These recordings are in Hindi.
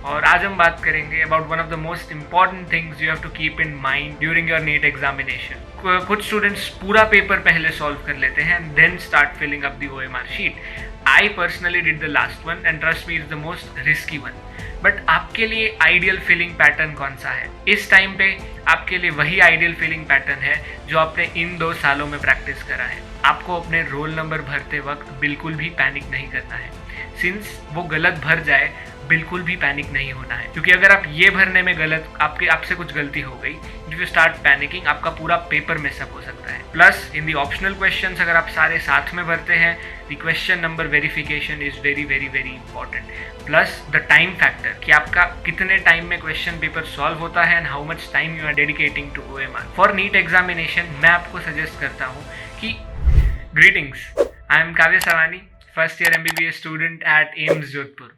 और आज हम बात करेंगे about one of the most important things you have to keep in mind during your NEET examination. कुछ स्टूडेंट्स पूरा पेपर पहले सॉल्व कर लेते हैं and then start filling up the OMR sheet. I personally did the last one and trust me is the most risky one. But आपके लिए आइडियल फिलिंग पैटर्न कौन सा है? इस टाइम पे आपके लिए वही आइडियल फिलिंग पैटर्न है जो आपने इन 2 सालों में प्रैक्टिस करा है। आपको अपने रोल नंबर भरते वक्त बिल्कुल भी पैनिक नहीं करना है। सिंस वो गलत भर जाए बिल्कुल भी पैनिक नहीं होना है, क्योंकि अगर आप ये भरने में गलत आपसे कुछ गलती हो गई, इफ यू स्टार्ट पैनिकिंग आपका पूरा पेपर मिसअप हो सकता है। Plus in the optional questions अगर आप सारे साथ में भरते हैं, the question number verification is very very very important. Plus the time factor कि आपका कितने टाइम में क्वेश्चन पेपर सॉल्व होता है and how much time you are dedicating to OMR for NEET examination. मैं आपको सजेस्ट करता हूँ कि greetings, I am Kavya Savani, first year MBBS student at AIIMS Jodhpur.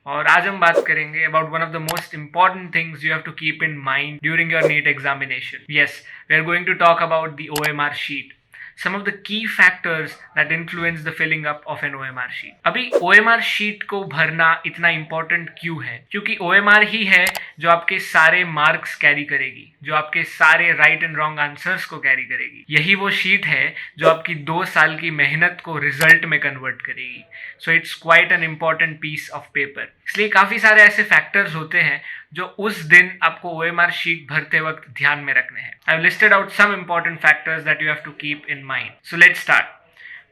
और आज हम बात करेंगे about one of the most important things you have to keep in mind during your NEET examination. Yes, we are going to talk about the OMR sheet, some of the key factors that influence the filling up of an OMR sheet। अभी OMR शीट को भरना इतना इंपॉर्टेंट क्यों है? क्योंकि OMR ही है जो आपके सारे मार्क्स कैरी करेगी, जो आपके सारे राइट एंड रॉन्ग आंसर्स को कैरी करेगी। यही वो शीट है जो आपकी 2 साल की मेहनत को रिजल्ट में कन्वर्ट करेगी। So it's quite an important piece of paper. इसलिए काफी सारे ऐसे फैक्टर्स होते हैं जो उस दिन आपको OMR शीट भरते वक्त ध्यान में रखने हैं। I have listed out some important factors that you have to keep in mind. So let's start.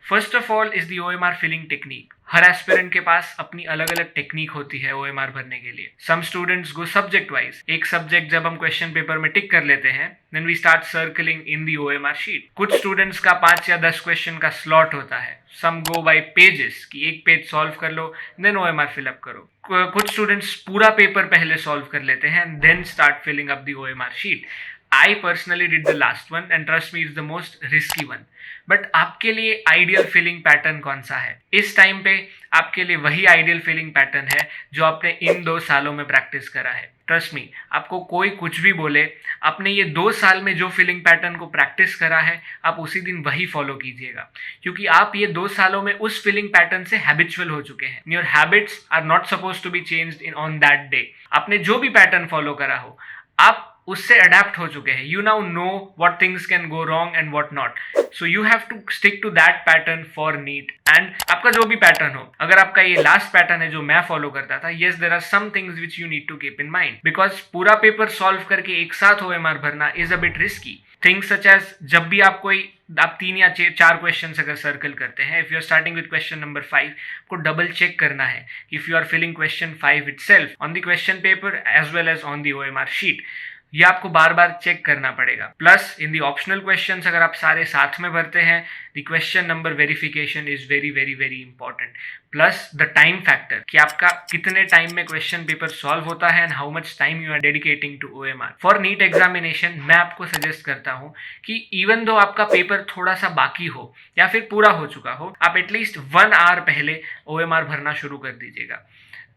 First of all is the OMR filling technique. हर एस्पिरेंट के पास अपनी अलग अलग टेक्निक होती है OMR भरने के लिए। Some students go subject wise. एक सब्जेक्ट जब हम क्वेश्चन पेपर में टिक कर लेते हैं, then we start circling in the OMR sheet. कुछ स्टूडेंट्स का 5 या 10 क्वेश्चन का स्लॉट होता है। सम गो बाय पेजेस कि एक पेज सॉल्व कर लो देन OMR फिलअप करो। कुछ स्टूडेंट्स पूरा पेपर पहले सॉल्व कर लेते हैं and then start filling up the OMR sheet. I personally did the last one and trust me is the most risky one. But आपके लिए आइडियल फिलिंग पैटर्न कौन सा है? इस टाइम पे आपके लिए वही आइडियल फिलिंग पैटर्न है जो आपने इन 2 सालों में प्रैक्टिस करा है। ट्रस्ट मी, आपको कोई कुछ भी बोले, आपने ये 2 साल में जो फिलिंग पैटर्न को प्रैक्टिस करा है आप उसी दिन वही फॉलो कीजिएगा, क्योंकि आप ये 2 सालों में उस फिलिंग पैटर्न से हैबिचुअल हो चुके हैं। Your habits are not suppose to be changed in on that day. आपने जो भी पैटर्न फॉलो करा हो आप उससे अडेप्ट हो चुके हैं। You now know what things can go wrong and what not. So you have to stick to that pattern for NEET. And आपका जो भी पैटर्न हो, अगर आपका ये लास्ट पैटर्न है जो मैं फॉलो करता था, yes there are some things which you need to keep in mind, because पूरा पेपर सॉल्व करके एक साथ OMR भरना is a bit risky. Things such as जब भी आप 3 या 4 क्वेश्चन अगर सर्कल करते हैं, if you are starting with question number 5, आपको डबल चेक करना है if you are filling question 5 itself on the question paper as well as on the OMR sheet. ये आपको बार बार चेक करना पड़ेगा। Plus in the optional questions अगर आप सारे साथ में भरते हैं, the question number verification is very very very important. Plus the time factor कि आपका कितने टाइम में क्वेश्चन पेपर सॉल्व होता है and how much time you are dedicating to OMR for NEET examination. मैं आपको सजेस्ट करता हूँ कि इवन दो आपका पेपर थोड़ा सा बाकी हो या फिर पूरा हो चुका हो, आप एटलीस्ट 1 आवर पहले OMR भरना शुरू कर दीजिएगा।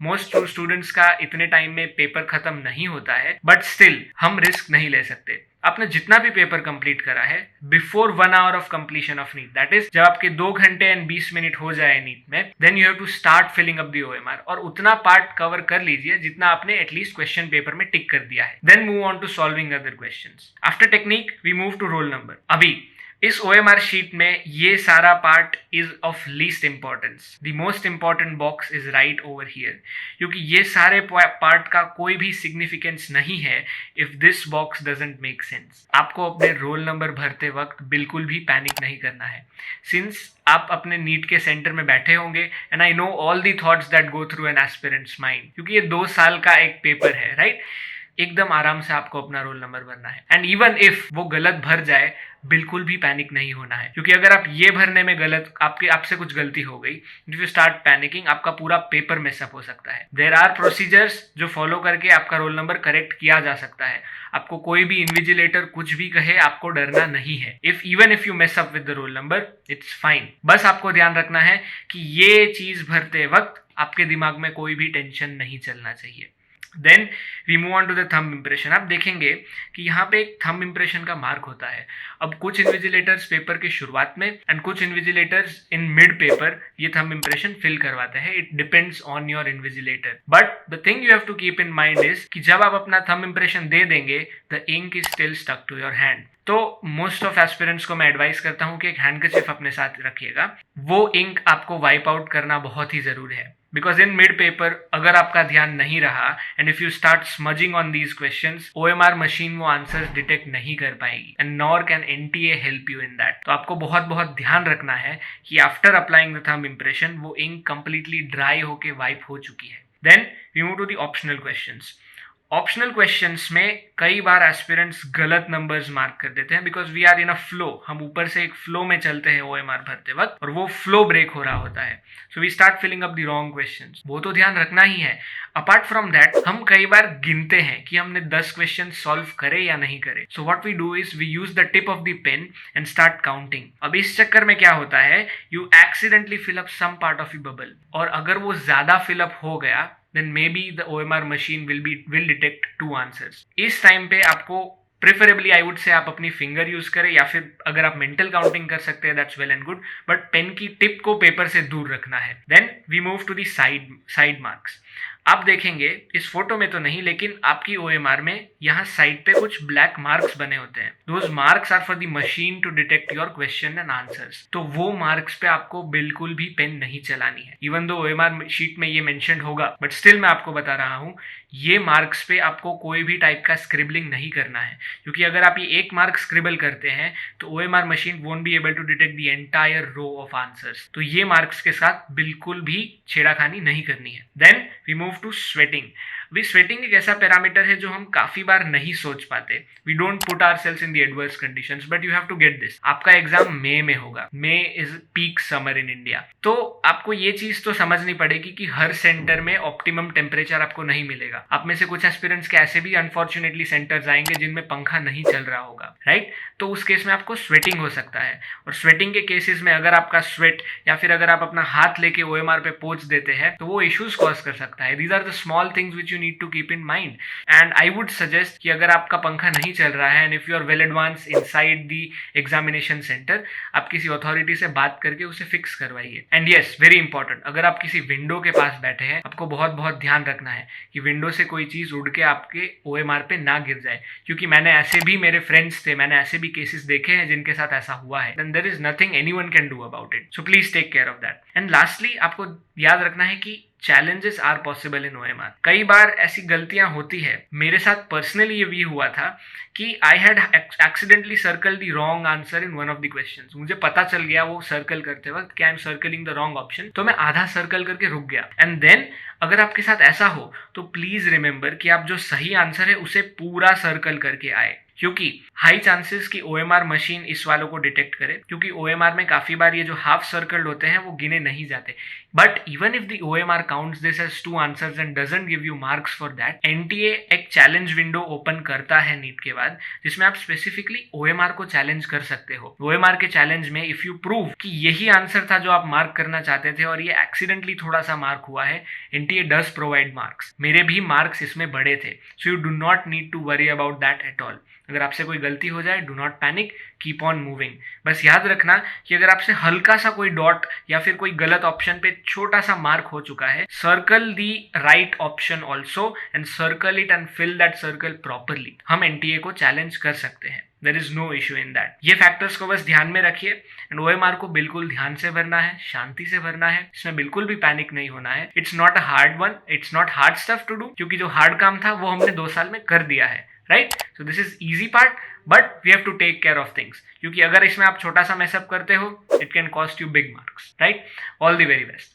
मोस्ट स्टूडेंट्स का इतने टाइम में पेपर खत्म नहीं होता है, बट स्टिल हम रिस्क नहीं ले सकते। आपने जितना भी पेपर कंप्लीट करा है before 1 hour of completion of NEET, that is जब आपके 2 घंटे एंड 20 मिनट हो जाए नीट में, then you have to start filling up the OMR और उतना पार्ट कवर कर लीजिए जितना आपने एटलीस्ट क्वेश्चन पेपर में टिक कर दिया है। Then move on to solving other questions. After technique we move to roll number. अभी इस OMR शीट में ये सारा part is of least importance. The most important box is right over here, क्योंकि ये सारे पार्ट का कोई भी सिग्निफिकेंस नहीं है if this box doesn't make sense. आपको अपने रोल नंबर भरते वक्त बिल्कुल भी पैनिक नहीं करना है, सिंस आप अपने नीट के सेंटर में बैठे होंगे and I know all the thoughts that go through an aspirants mind, क्योंकि ये 2 साल का एक पेपर है, राइट? एकदम आराम से आपको अपना रोल नंबर भरना है एंड इवन इफ वो गलत भर जाए बिल्कुल भी पैनिक नहीं होना है, क्योंकि अगर आप ये भरने में गलत आपसे कुछ गलती हो गई, इफ यू स्टार्ट पैनिकिंग आपका पूरा पेपर मिसअप हो सकता है। देयर आर प्रोसीजर्स जो फॉलो करके आपका रोल नंबर करेक्ट किया जा सकता है। आपको कोई भी इन्विजिलेटर कुछ भी कहे, आपको डरना नहीं है। Even if you mess up with the roll number it's fine. बस आपको ध्यान रखना है कि ये चीज भरते वक्त आपके दिमाग में कोई भी टेंशन नहीं चलना चाहिए। Then we move on to the thumb impression. आप देखेंगे कि यहाँ पे एक थंब इम्प्रेशन का मार्क होता है। अब कुछ इन्विजिलेटर्स पेपर के शुरुआत में एंड कुछ इन्विजिलेटर्स इन मिड पेपर ये थंब इम्प्रेशन फिल करवाते हैं। It depends on your invigilator, but the thing you have to keep in mind is कि जब आप अपना थंब इम्प्रेशन दे देंगे the ink is still stuck to your hand. तो मोस्ट ऑफ एस्पिरेंट्स को मैं एडवाइस करता हूँ कि एक हैंडकरचीफ अपने साथ रखिएगा। वो इंक आपको वाइप आउट करना बहुत ही जरूरी है, बिकॉज इन मिड पेपर अगर आपका ध्यान नहीं रहा and if you start smudging on these questions, OMR machine वो आंसर्स डिटेक्ट नहीं कर पाएगी and nor can NTA help you in that. तो आपको बहुत बहुत ध्यान रखना है कि after applying the thumb impression वो इंक कंप्लीटली ड्राई होके वाइप हो चुकी है। Then we move to the optional questions. Optional questions में कई बार एस्पिरेंट्स गलत नंबर्स मार्क कर देते हैं because we are in a flow. हम ऊपर से एक फ्लो में चलते हैं OMR भरते वक्त और वो फ्लो ब्रेक हो रहा होता है, so we start filling up the wrong questions. वो तो ध्यान रखना ही है। अपार्ट फ्रॉम दैट हम कई बार गिनते हैं कि हमने 10 क्वेश्चन सॉल्व करे या नहीं करे। So what we do is we use the tip of the pen and start counting. अब इस चक्कर में क्या होता है, you accidentally fill up some part of the bubble, और अगर वो ज्यादा फिलअप हो गया then maybe the OMR machine will detect 2 answers. इस टाइम पे आपको प्रेफरेबली आई वुड से आप अपनी फिंगर यूज करें, या फिर अगर आप मेंटल काउंटिंग कर सकते हैं that's well and good, but pen की टिप को पेपर से दूर रखना है। Then we move to the side marks. आप देखेंगे इस फोटो में तो नहीं, लेकिन आपकी OMR में यहाँ साइड पे कुछ ब्लैक मार्क्स बने होते हैं। Those marks are for the machine to detect your question and answers. तो वो मार्क्स पे आपको बिल्कुल भी पेन नहीं चलानी है। इवन दो OMR शीट में ये मेंशन होगा, बट स्टिल मैं आपको बता रहा हूँ ये मार्क्स पे आपको कोई भी टाइप का स्क्रिबलिंग नहीं करना है, क्योंकि अगर आप ये एक मार्क स्क्रिबल करते हैं तो OMR machine won't be able to detect the entire row of answers. तो ये मार्क्स के साथ बिल्कुल भी छेड़ाखानी नहीं करनी है। Then we move to sweating. अभी स्वेटिंग एक ऐसा पैरामीटर है जो हम काफी बार नहीं सोच पाते। We don't put ourselves in the adverse conditions, but you have to get this. आपका एग्जाम मई में होगा। May is peak summer in India. तो आपको ये चीज तो समझनी पड़ेगी कि हर सेंटर में ऑप्टिमम टेम्परेचर आपको नहीं मिलेगा। आप में से कुछ एस्पिरेंट्स के ऐसे भी अनफॉर्चुनेटली सेंटर्स आएंगे जिनमें पंखा नहीं चल रहा होगा, राइट? तो उस केस में आपको स्वेटिंग हो सकता है। और स्वेटिंग के केसेस में अगर आपका स्वेट या फिर अगर आप अपना हाथ लेके OMR पे पोंछ देते हैं तो वो इश्यूज कॉज कर सकता है। These are the small things which you need to keep in mind. And I would suggest कि अगर आपका पंखा नहीं चल रहा है and if you are well advance inside the examination centre, आप किसी अथॉरिटी से बात करके उसे फिक्स करवाइए। एंड यस, वेरी इंपॉर्टेंट, अगर आप किसी विंडो के पास बैठे हैं आपको बहुत बहुत ध्यान रखना है कि विंडो से कोई चीज उड़ के आपके OMR पे ना गिर जाए, क्योंकि मैंने ऐसे भी, मेरे फ्रेंड्स थे, मैंने ऐसे भी केसेस देखे हैं जिनके साथ ऐसा हुआ है। Then there is nothing anyone can do about it, so please take care of that. And lastly आपको याद रखना है कि challenges are possible in OMR। कई बार ऐसी गलतियां होती है, मेरे साथ पर्सनली ये भी हुआ था कि I had accidentally circle the wrong answer in one of the questions. मुझे पता चल गया वो सर्कल करते वक्त कि I am circling the wrong option, तो मैं आधा सर्कल करके रुक गया। एंड देन अगर आपके साथ ऐसा हो तो प्लीज रिमेंबर कि आप जो सही आंसर है उसे पूरा सर्कल करके आए, क्योंकि हाई चांसेस कि OMR मशीन इस वालों को डिटेक्ट करे, क्योंकि OMR में काफी बार ये जो हाफ सर्कल्ड होते हैं वो गिने नहीं जाते। But even if the OMR counts this as 2 answers and doesn't give you marks for that, NTA एक चैलेंज विंडो ओपन करता है नीट के बाद, जिसमें आप स्पेसिफिकली OMR को चैलेंज कर सकते हो। OMR के चैलेंज में इफ यू प्रूव कि यही आंसर था जो आप मार्क करना चाहते थे और ये एक्सीडेंटली थोड़ा सा मार्क हुआ है, NTA डज प्रोवाइड मार्क्स। मेरे भी मार्क्स इसमें बड़े थे, so you do not need to worry about that at all. अगर आपसे कोई गलती हो जाए, do not panic, keep on moving. बस याद रखना कि अगर आपसे हल्का सा कोई डॉट या फिर कोई गलत ऑप्शन पे छोटा सा मार्क हो चुका है, circle the right option also and circle it and fill that circle properly. हम NTA को चैलेंज कर सकते हैं, there is no issue in that. ये फैक्टर्स को बस ध्यान में रखिए एंड OMR को बिल्कुल ध्यान से भरना है, शांति से भरना है, इसमें बिल्कुल भी पैनिक नहीं होना है। It's not a hard one, it's not hard stuff to do, क्योंकि जो हार्ड काम था वो हमने 2 साल में कर दिया है, right? So this is easy part, but we have to take care of things, क्योंकि अगर इसमें आप छोटा सा मेसअप करते हो it can cost you big marks, right? All the very best.